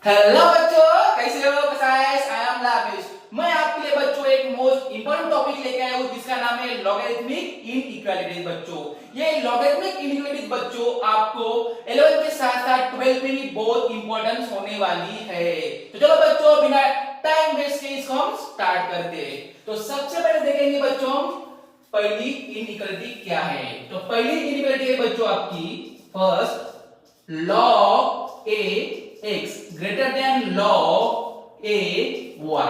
Hello बच्चों, कैसे हो गाइस? I am lavish. मैं आपके लिए बच्चों एक मोस्ट इंपॉर्टेंट टॉपिक लेके आया हूं जिसका नाम है लॉगरिथमिक इनइक्वालिटीज। बच्चों ये लॉगरिथमिक इनइक्वालिटीज बच्चों आपको 11 के साथ साथ 12 में भी बहुत इंपॉर्टेंस होने वाली है। तो चलो बच्चों बिना टाइम वेस्ट के इसको हम स्टार्ट करते हैं। तो सबसे पहले देखेंगे बच्चों हम पहली इनइक्वालिटी क्या है। तो पहली इनइक्वालिटी है बच्चों आपकी first log a x greater than log a y।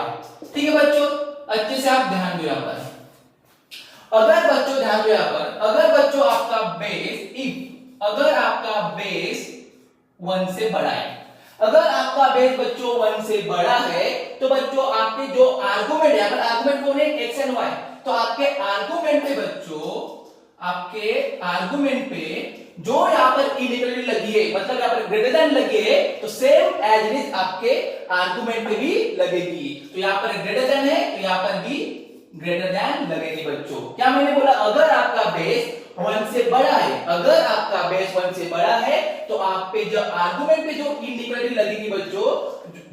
ठीक है बच्चों, अच्छे से आप ध्यान दो यहां पर। अगर बच्चों ध्यान दो यहां पर, अगर बच्चों आपका बेस अगर आपका बेस 1 से बड़ा है, अगर आपका बेस बच्चों 1 से बड़ा है तो बच्चों आपके जो आर्गुमेंट है, अगर आर्गुमेंट कौन है x एंड y, तो आपके आर्गुमेंट पे बच्चों आपके आर्गुमेंट पे जो यहां पर इनइक्वालिटी लगी है, मतलब यहां पर ग्रेटर देन लगी है, तो सेम एज इट इज आपके आर्गुमेंट पे भी लगेगी। तो यहां पर ग्रेटर देन है तो यहां पर भी ग्रेटर देन लगेगी बच्चों। क्या मैंने बोला? अगर आपका बेस 1 से बड़ा है, अगर आपका बेस 1 से बड़ा है तो आप पे जो आर्गुमेंट पे जो इनइक्वालिटी लगेगी बच्चों,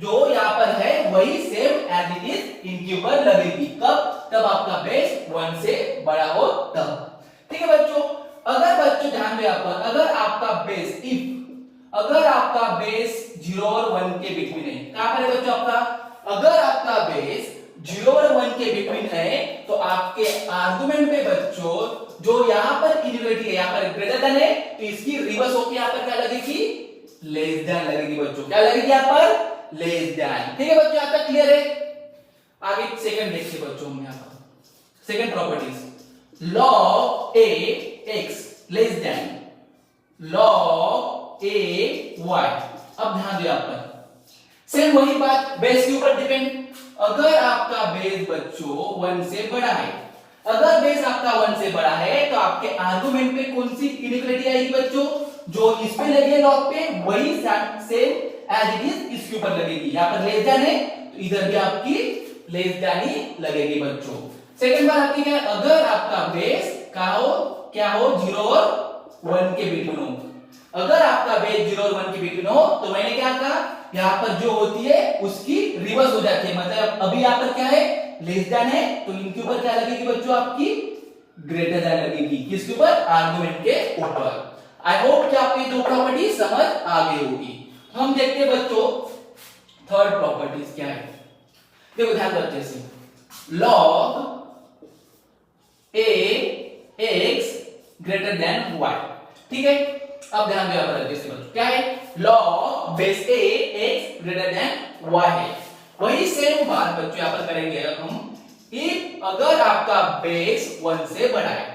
जो यहां पर है वही सेम एज इट इज इनके ऊपर लगेगी। कब? तब आपका बेस 1 से बड़ा हो तब। ठीक है बच्चों, अगर बच्चों ध्यान दो यहां पर, अगर आपका बेस अगर आपका बेस 0 और 1 के बिटवीन है, कहां पर है बच्चों आपका? अगर आपका बेस 0 और 1 के बिटवीन है तो आपके आर्गुमेंट पे बच्चों जो यहां पर इनइक्वालिटी है, यहां पर ग्रेटर देन है तो इसकी रिवर्स होकर यहां पर क्या लगेगी? लेस देन लगेगी बच्चों। क्या लगेगी यहां पर? Less than. ठीक है बच्चों, यहां तक क्लियर है? आगे सेकंड देखिए बच्चों, हम यहां पर second properties log a x less then log a y। अब ध्यान दो यहां पर सेम वही बात, बेस के ऊपर डिपेंड। अगर आपका बेस बच्चों 1 से बड़ा है, अगर बेस आपका 1 से बड़ा है तो आपके आर्गुमेंट पे कौन सी इनइक्वालिटी आएगी बच्चों? जो इस पे लगी है लॉग पे वही सेम एज इट इज इसके ऊपर लगेगी। यहां पर लेस देन है तो इधर भी आपकी लेस देन ही लगेगी बच्चों। सेकंड बात आपकी क्या है? अगर आपका बेस क्या हो 0 और 1 के बिटवीन हो, अगर आपका बेस 0 और 1 के बिटवीन हो तो मैंने क्या कहा, यहां पर जो होती है उसकी रिवर्स हो जाती है। मतलब अभी यहां पर क्या है? लेस देन है तो इनके ऊपर क्या लगेगी बच्चों? आपकी ग्रेटर देन लगेगी। किसके ऊपर? आर्गुमेंट के ऊपर। आई होप कि आपको ये दो प्रॉपर्टी समझ आ गई होगी। हम देखते हैं बच्चों थर्ड प्रॉपर्टीज क्या है। देखो ध्यान दो अच्छे से, log a x greater than y। ठीक है, अब ध्यान दो यहां पर जैसे बच्चों क्या है? log base a x greater than y है। वही सेम बात बच्चों यहां पर करेंगे हम। if अगर आपका बेस 1 से बड़ा है,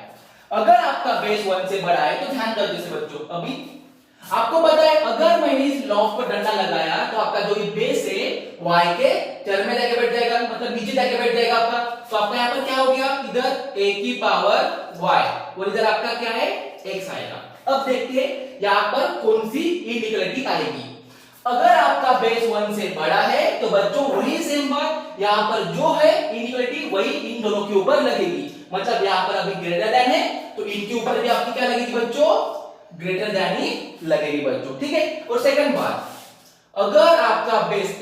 अगर आपका बेस 1 से बड़ा है तो ध्यान दो जैसे बच्चों, अभी आपको पता है अगर मैंने इस लॉग पर डंडा लगाया तो आपका जो ये बेस है y के चर में जाके बैठ जाएगा, मतलब नीचे जाके बैठ जाएगा आपका। तो आपका यहाँ पर क्या हो गया? इधर a की पावर y और इधर आपका क्या है? x आएगा। अब देखते हैं यहाँ पर कौन सी इनइक्वालिटी आएगी। अगर आपका बेस 1 से बड़ा है तो बच्चों वही सेम बात, यहाँ पर जो है इनइक्वालिटी वही इन दोनों के ऊपर लगेगी। मतलब यहाँ पर अभी ग्रेटर देन है तो इनके ऊपर भी आपकी क्या लगेगी बच्चों? ग्रेटर देन ही लगेगी बच्चों। ठीक है, और सेकंड बात, अगर आपका बेस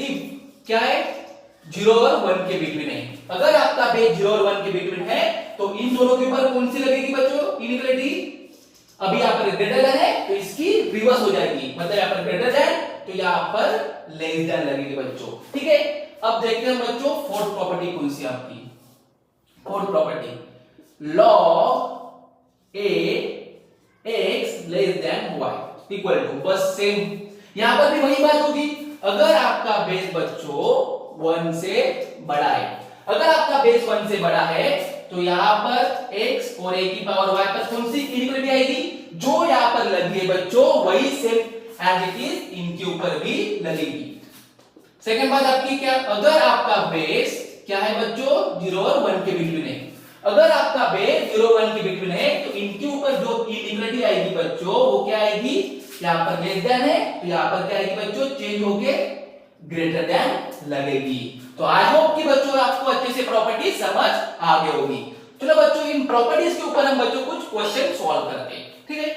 क्या है? 0 और 1 के बिटवीन है, अगर आपका बेस 0 और 1 के बिटवीन है तो इन दोनों के ऊपर कौन सी लगेगी बच्चों? इनइक्वालिटी। अभी यहां पर ग्रेटर देन है तो इसकी रिवर्स हो जाएगी, मतलब यहां पर ग्रेटर देन तो यहां पर लेस देन लगेगी बच्चों। ठीक है, अब देखते हैं बच्चों फोर्थ प्रॉपर्टी कौन सी आपकी। Fourth property log a x less than y equal to, बस सेम यहां पर भी वही बात होगी। अगर आपका बेस बच्चों 1 से बड़ा है, अगर आपका बेस 1 से बड़ा है तो यहां पर x और a की पावर y पर कौन सी इनइक्वालिटी आएगी? जो यहां पर लगी है बच्चों वही सेम एज इट इज इनके ऊपर भी लगेगी। सेकंड बात आपकी क्या? अगर आपका बेस क्या है बच्चों? 0 और 1 के बिटवीन है, अगर आपका बेस 0 और 1 के बिटवीन है तो इनके ऊपर जो इनइक्वालिटी आएगी बच्चों वो क्या आएगी? यहां पर लेस देन है तो यहां पर क्या आएगी बच्चों? चेंज होके ग्रेटर देन लगेगी। तो आई होप कि बच्चों आपको अच्छे से प्रॉपर्टी समझ आ गई होगी। चलो बच्चों इन प्रॉपर्टीज के ऊपर हम बच्चों कुछ क्वेश्चन सॉल्व करते हैं। ठीक है,